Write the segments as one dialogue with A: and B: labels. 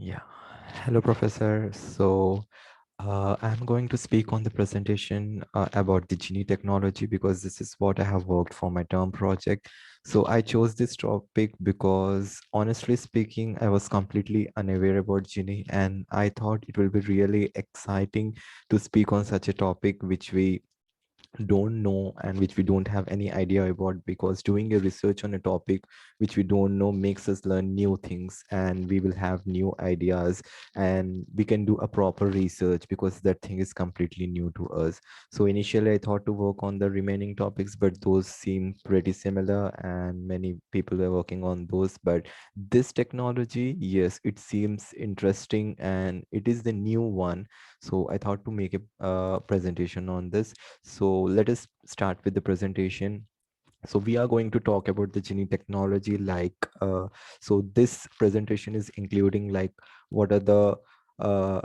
A: Yeah. Hello, Professor. I'm going to speak on the presentation about the Genie technology because this is what I have worked for my term project. So I chose this topic because honestly speaking, I was completely unaware about Genie and I thought it will be really exciting to speak on such a topic which we don't know and which we don't have any idea about, because doing a research on a topic which we don't know makes us learn new things and we will have new ideas and we can do a proper research because that thing is completely new to us. So initially I thought to work on the remaining topics, but those seem pretty similar and many people were working on those. But this technology, yes, it seems interesting and it is the new one. So I thought to make a presentation on this. So let us start with the presentation. So we are going to talk about the Genie technology. So this presentation is including like what are the uh,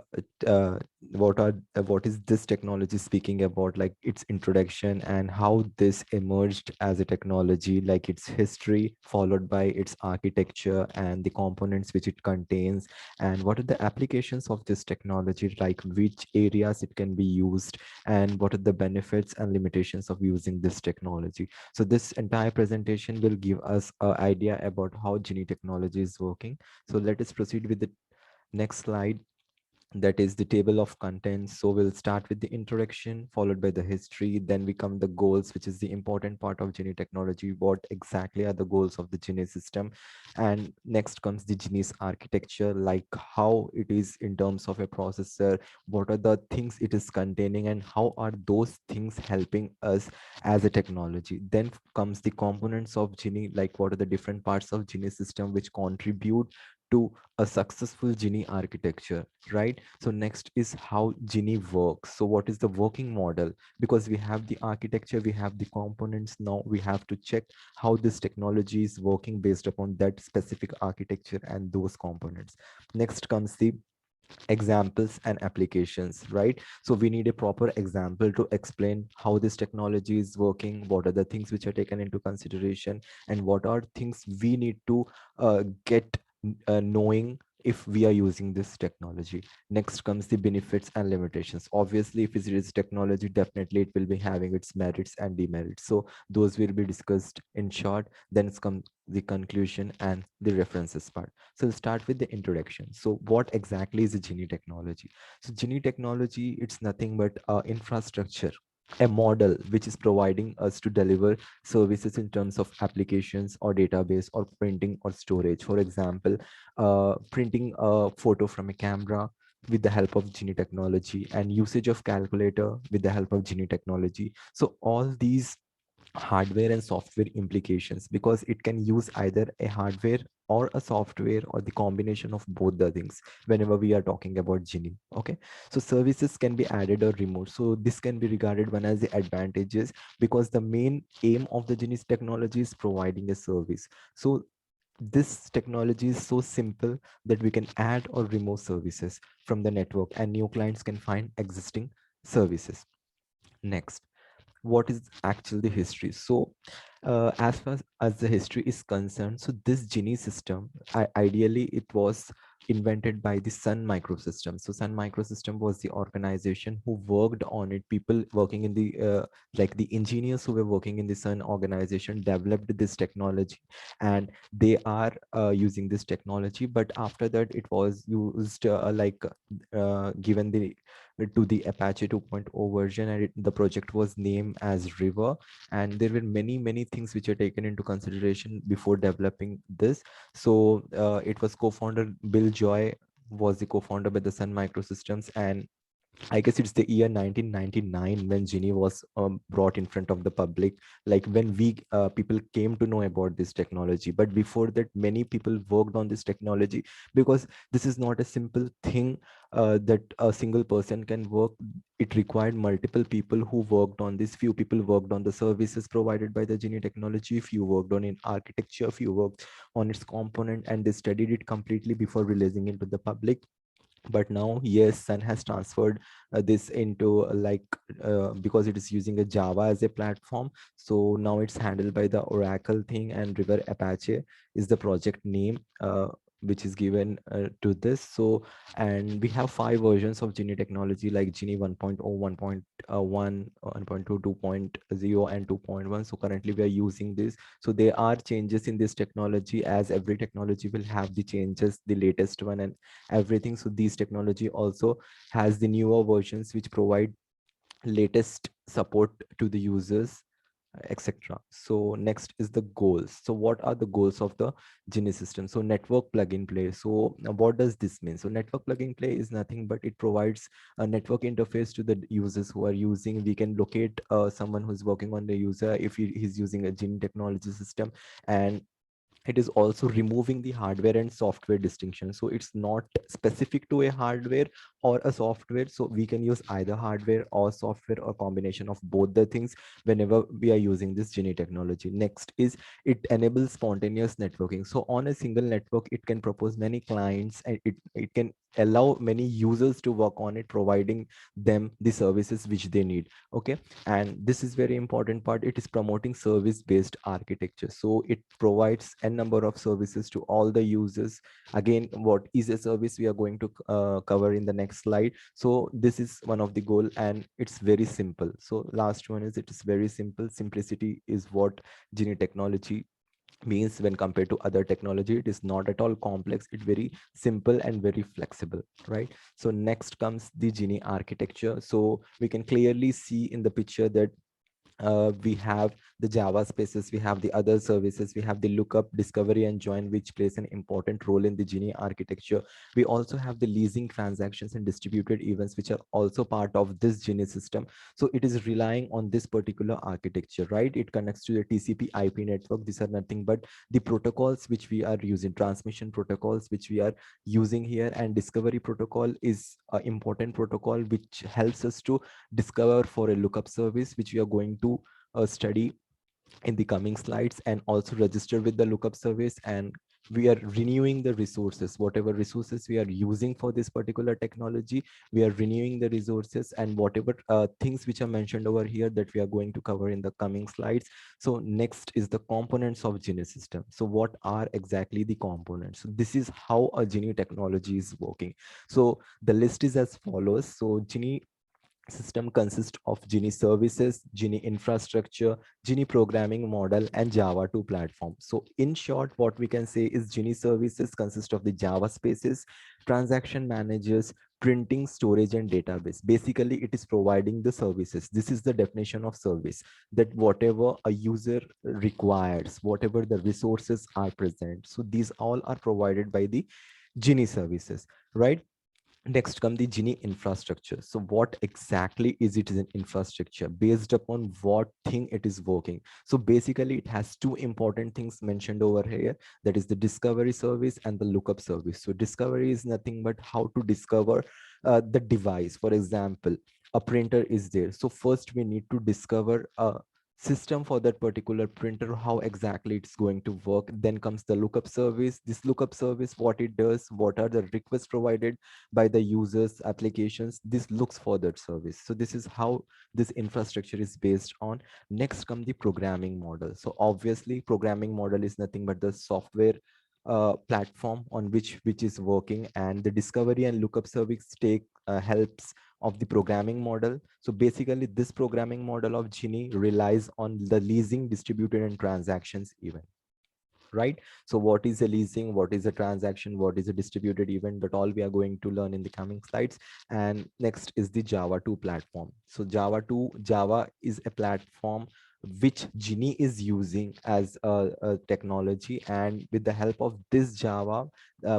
A: uh, what is this technology speaking about, like its introduction and how this emerged as a technology, like its history, followed by its architecture and the components which it contains, and what are the applications of this technology, like which areas it can be used, and what are the benefits and limitations of using this technology. So this entire presentation will give us an idea about how Genie technology is working. So let us proceed with the next slide, that is the table of contents. So we'll start with the introduction, followed by the history, then we come the goals, which is the important part of Genie technology. What exactly are the goals of the Genie system? And next comes the Genie's architecture, like how it is in terms of a processor, what are the things it is containing, and how are those things helping us as a technology. Then comes the components of Genie, like what are the different parts of Genie system which contribute to a successful Genie architecture, right? So next is how Genie works. So what is the working model? Because we have the architecture, we have the components. Now we have to check how this technology is working based upon that specific architecture and those components. Next comes the examples and applications, right? So we need a proper example to explain how this technology is working, what are the things which are taken into consideration, and what are things we need to get knowing if we are using this technology. Next comes the benefits and limitations. Obviously, if it is technology, definitely it will be having its merits and demerits. So those will be discussed in short. Then it's come the conclusion and the references part. So we'll start with the introduction. So what exactly is a Genie technology? So Genie technology, it's nothing but infrastructure, a model which is providing us to deliver services in terms of applications or database or printing or storage. For example, printing a photo from a camera with the help of Genie technology, and usage of calculator with the help of Genie technology. So all these hardware and software implications, because it can use either a hardware or a software or the combination of both the things whenever we are talking about Genie. Okay, so services can be added or removed. So this can be regarded one as the advantages, because the main aim of the Genie's technology is providing a service. So this technology is so simple that we can add or remove services from the network and new clients can find existing services. Next, what is actually the history? So as far as the history is concerned, so this Genie system, ideally it was invented by the Sun Microsystem. So Sun Microsystem was the organization who worked on it. People working in the like the engineers who were working in the Sun organization developed this technology, and they are using this technology. But after that it was used given the to the Apache 2.0 version, and the project was named as River. And there were many things which are taken into consideration before developing this. So it was co-founder Bill Joy was the co-founder by the Sun Microsystems, and I guess it's the year 1999 when Genie was brought in front of the public, like when we people came to know about this technology. But before that, many people worked on this technology, because this is not a simple thing that a single person can work. It required multiple people who worked on this. Few people worked on the services provided by the Genie technology, few worked on in architecture, few worked on its component, and they studied it completely before releasing it to the public. But now, yes, Sun has transferred this into because it is using a Java as a platform. So now it's handled by the Oracle thing, and River Apache is the project name. which is given to this. So, and we have 5 versions of Genie technology, like Genie 1.0, 1.1, 1.2, 2.0, and 2.1. So currently we are using this. So there are changes in this technology, as every technology will have the changes, the latest one and everything. So these technology also has the newer versions which provide latest support to the users, etc. So next is the goals. So what are the goals of the Genie system? So network plug and play. So what does this mean? So network plug and play is nothing but it provides a network interface to the users who are using. We can locate someone who's working on the user if he's using a Genie technology system, and it is also removing the hardware and software distinction. So it's not specific to a hardware or a software. So we can use either hardware or software or combination of both the things whenever we are using this Genie technology. Next is it enables spontaneous networking. So on a single network, it can propose many clients, and it can allow many users to work on it, providing them the services which they need. Okay, and this is very important part. It is promoting service based architecture. So it provides a number of services to all the users. Again, what is a service, we are going to cover in the next slide. So this is one of the goal, and it's very simple. So last one is, it is very simple. Simplicity is what Genie technology means when compared to other technology. It is not at all complex, it's very simple and very flexible, right? So next comes the Genie architecture. So we can clearly see in the picture that we have the Java spaces, we have the other services, we have the lookup, discovery, and join, which plays an important role in the Genie architecture. We also have the leasing transactions and distributed events, which are also part of this Genie system. So it is relying on this particular architecture, right? It connects to the TCP IP network. These are nothing but the protocols which we are using, transmission protocols which we are using here. And discovery protocol is an important protocol which helps us to discover for a lookup service, which we are going to study in the coming slides, and also register with the lookup service. And we are renewing the resources, whatever resources we are using for this particular technology, we are renewing the resources, and whatever things which are mentioned over here that we are going to cover in the coming slides. So next is the components of Genie system. So what are exactly the components? So this is how a Genie technology is working. So the list is as follows. So Genie system consists of Genie services, Genie infrastructure, Genie programming model, and Java 2 platform. So in short, what we can say is Genie services consist of the Java spaces, transaction managers, printing, storage, and database. Basically, it is providing the services. This is the definition of service, that whatever a user requires, whatever the resources are present. So these all are provided by the Genie services, right? Next come the Genie infrastructure. So what exactly is it? Is an infrastructure based upon what thing it is working. So basically it has two important things mentioned over here, that is the discovery service and the lookup service. So discovery is nothing but how to discover the device. For example, a printer is there, so first we need to discover a system for that particular printer, how exactly it's going to work. Then comes the lookup service. This lookup service, what it does, what are the requests provided by the users applications, this looks for that service. So this is how this infrastructure is based on. Next come the programming model. So obviously programming model is nothing but the software platform on which is working, and the discovery and lookup service take helps of the programming model. So basically this programming model of Genie relies on the leasing, distributed, and transactions event, right? So what is a leasing, what is a transaction, what is a distributed event, that all we are going to learn in the coming slides. And next is the Java 2 platform. So Java is a platform which Genie is using as a technology, and with the help of this Java,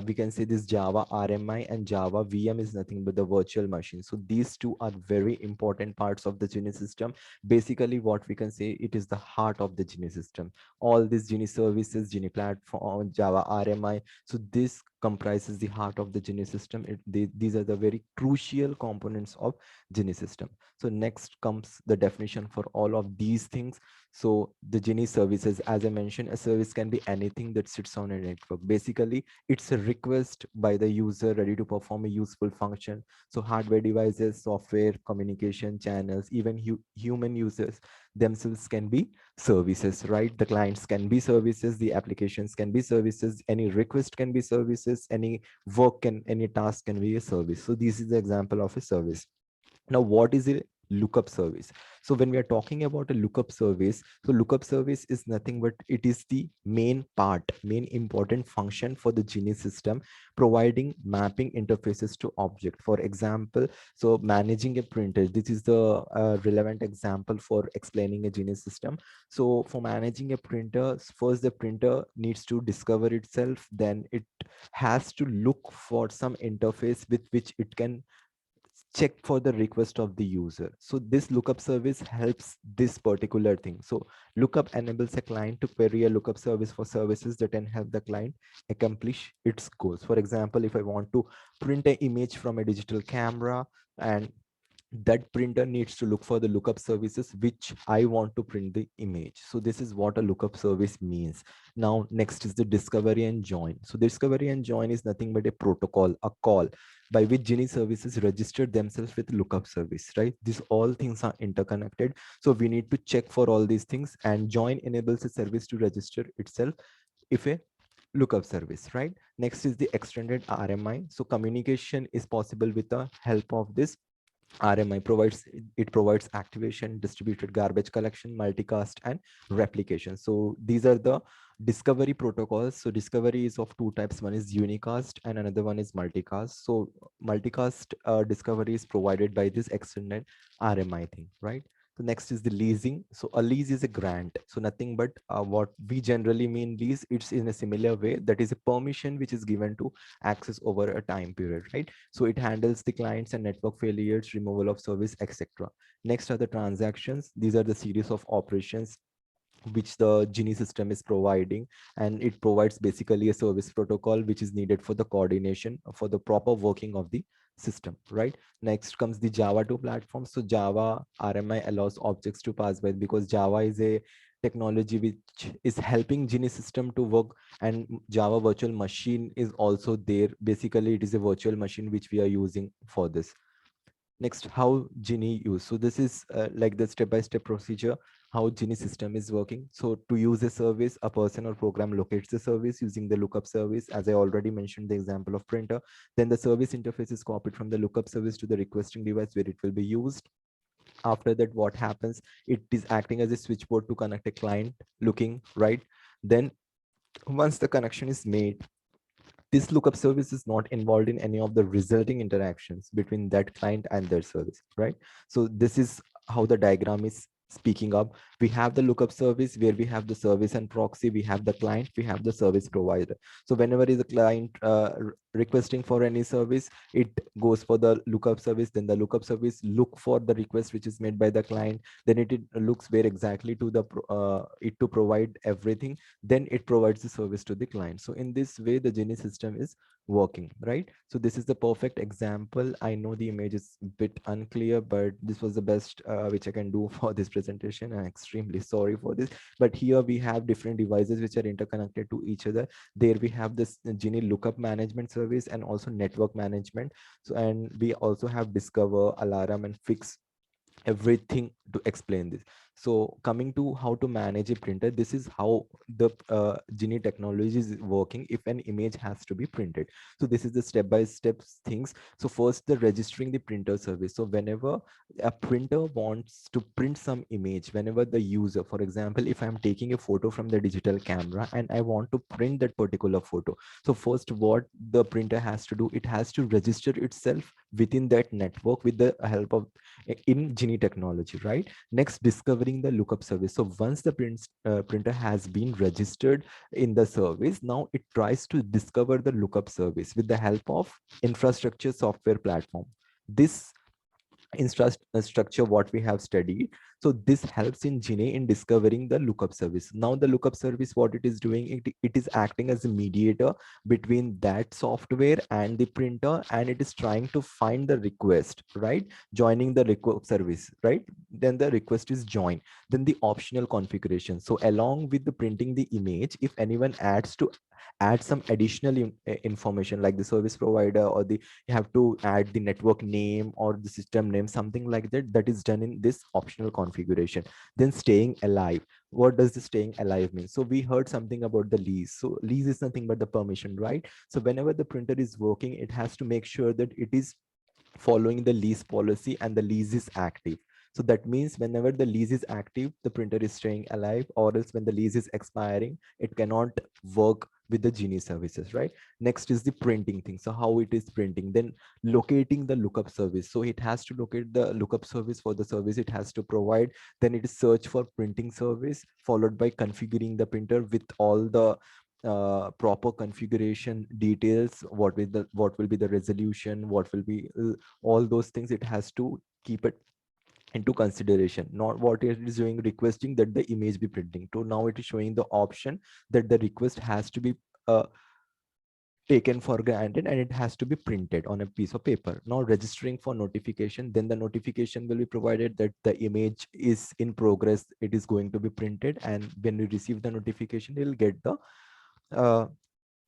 A: we can say this Java RMI and Java VM is nothing but the virtual machine. So these two are very important parts of the Genie system. Basically what we can say, it is the heart of the Genie system. All these Genie services, Genie platform, Java RMI. So this comprises the heart of the Genie system. These are the very crucial components of Genie system. So next comes the definition for all of these things. So the Genie services, as I mentioned, a service can be anything that sits on a network. Basically, it's a request by the user ready to perform a useful function. So hardware devices, software, communication channels, even human users themselves can be services, right? The clients can be services, the applications can be services, any request can be services, any task can be a service. So this is the example of a service. Now, what is a lookup service? So when we are talking about a lookup service, so lookup service is nothing but it is the main important function for the Genie system, providing mapping interfaces to object. For example, so managing a printer, this is the relevant example for explaining a Genie system. So for managing a printer, first the printer needs to discover itself, then it has to look for some interface with which it can check for the request of the user. So this lookup service helps this particular thing. So lookup enables a client to query a lookup service for services that can help the client accomplish its goals. For example, if I want to print an image from a digital camera, and that printer needs to look for the lookup services which I want to print the image. So this is what a lookup service means. Now, next is the discovery and join. So discovery and join is nothing but a protocol, a call by which Genie services register themselves with lookup service, right? These all things are interconnected. So we need to check for all these things, and join enables a service to register itself if a lookup service, right? Next is the extended RMI. So communication is possible with the help of this RMI. Provides activation, distributed garbage collection, multicast, and replication. So these are the discovery protocols. So discovery is of two types. One is unicast and another one is multicast. So multicast discovery is provided by this extended RMI thing, right? So next is the leasing. So a lease is a grant. So nothing but what we generally mean lease, it's in a similar way. That is a permission which is given to access over a time period, right? So it handles the clients and network failures, removal of service, etc. Next are the transactions. These are the series of operations which the Genie system is providing, and it provides basically a service protocol which is needed for the coordination for the proper working of the system, right? Next comes the Java 2 platform. So Java RMI allows objects to pass by, because Java is a technology which is helping Genie system to work, and Java virtual machine is also there. Basically, it is a virtual machine which we are using for this. Next, how Genie use. So this is like the step-by-step procedure, how Genie system is working. So to use a service, a person or program locates the service using the lookup service. As I already mentioned, the example of printer, then the service interface is copied from the lookup service to the requesting device where it will be used. After that, what happens? It is acting as a switchboard to connect a client looking, right? Then once the connection is made, this lookup service is not involved in any of the resulting interactions between that client and their service, right? So this is how the diagram is speaking up. We have the lookup service where we have the service and proxy, we have the client, we have the service provider. So whenever is a client requesting for any service, it goes for the lookup service, then the lookup service look for the request which is made by the client, then it looks where exactly to the it to provide everything, then it provides the service to the client. So in this way the Genie system is working, right? So this is the perfect example. I know the image is a bit unclear, but this was the best which I can do for this presentation. I'm extremely sorry for this, but here we have different devices which are interconnected to each other. There we have this Genie lookup management service and also network management. So, and we also have discover, alarm, and fix, everything to explain this. So coming to how to manage a printer, this is how the Genie technology is working if an image has to be printed. So this is the step-by-step things. So first, the registering the printer service. So whenever a printer wants to print some image, whenever the user, for example, if I'm taking a photo from the digital camera and I want to print that particular photo, so first what the printer has to do, it has to register itself within that network with the help of in Genie technology, right? Next, discovering the lookup service. So once the printer has been registered in the service, now it tries to discover the lookup service with the help of infrastructure software platform. This infrastructure what we have studied. So this helps in Genie in discovering the lookup service. Now the lookup service, what it is doing, it is acting as a mediator between that software and the printer, and it is trying to find the request, right? Joining the request service, right? Then the request is joined. Then the optional configuration. So along with the printing the image, if anyone add some additional information like the service provider, or the you have to add the network name or the system name, something like that, that is done in this optional configuration. Then staying alive. What does the staying alive mean? So we heard something about the lease. So lease is nothing but the permission, right? So whenever the printer is working, it has to make sure that it is following the lease policy and the lease is active. So that means whenever the lease is active, the printer is staying alive, or else when the lease is expiring, it cannot work with the Genie services, right? Next is the printing thing. So how it is printing, then locating the lookup service. So it has to locate the lookup service for the service it has to provide. Then it is search for printing service, followed by configuring the printer with all the proper configuration details. What will be the resolution, what will be all those things. It has to keep it into consideration, not what it is doing requesting that the image be printing to. Now it is showing the option that the request has to be taken for granted, and it has to be printed on a piece of paper. Now registering for notification, then the notification will be provided that the image is in progress, it is going to be printed, and when you receive the notification, you'll get the uh,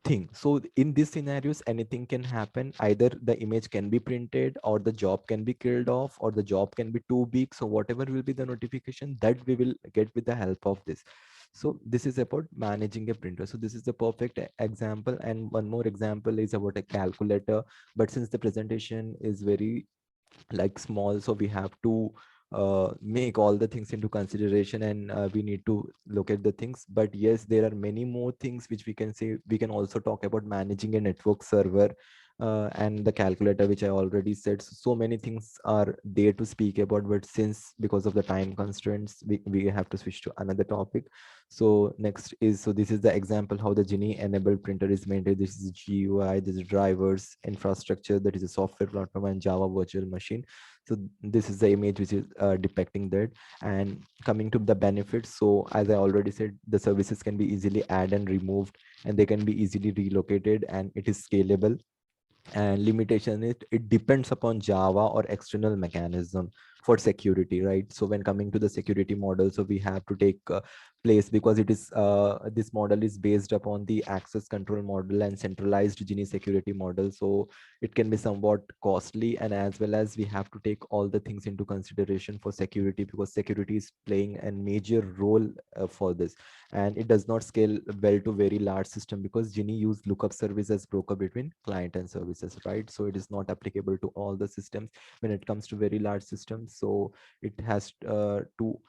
A: thing. So in these scenarios, anything can happen. Either the image can be printed, or the job can be killed off, or the job can be too big. So whatever will be the notification, that we will get with the help of this. So this is about managing a printer. So this is the perfect example. And one more example is about a calculator. But since the presentation is very like small, so we have to make all the things into consideration, and we need to look at the things. But yes, there are many more things which we can say. We can also talk about managing a network server, and the calculator, which I already said. So many things are there to speak about, but since because of the time constraints, we have to switch to another topic. So next is, so this is the example how the Genie enabled printer is maintained. This is GUI, this is drivers, infrastructure, that is a software platform, and Java virtual machine. So this is the image which is depicting that. And coming to the benefits, so as I already said, the services can be easily add and removed, and they can be easily relocated, and it is scalable. And limitation, it depends upon Java or external mechanism for security, right? So when coming to the security model, so we have to take place, because it is this model is based upon the access control model and centralized Genie security model. So it can be somewhat costly, and as well as we have to take all the things into consideration for security, because security is playing a major role for this. And it does not scale well to very large system, because Genie use lookup service as broker between client and services, right? So it is not applicable to all the systems when it comes to very large systems. So it has to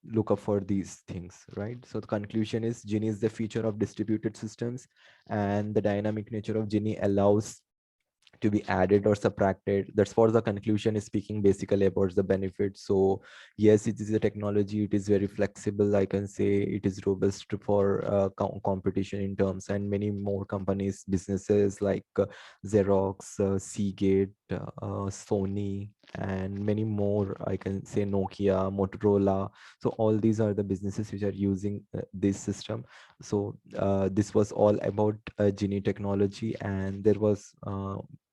A: look up for these things, right? So the conclusion is Genie is the feature of distributed systems, and the dynamic nature of Genie allows to be added or subtracted. That's what the conclusion is speaking basically about the benefits. So yes, it is a technology, it is very flexible, I can say. It is robust for competition in terms, and many more companies, businesses like Xerox, Seagate, Sony, and many more, I can say, Nokia, Motorola. So all these are the businesses which are using this system. So this was all about Genie technology, and there was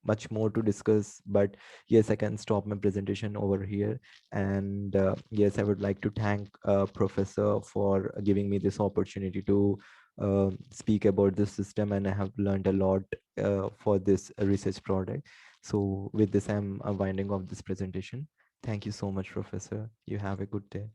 A: much more to discuss. But yes, I can stop my presentation over here. And yes, I would like to thank Professor for giving me this opportunity to speak about this system, and I have learned a lot for this research project. So with this, I'm winding off this presentation. Thank you so much, Professor. You have a good day.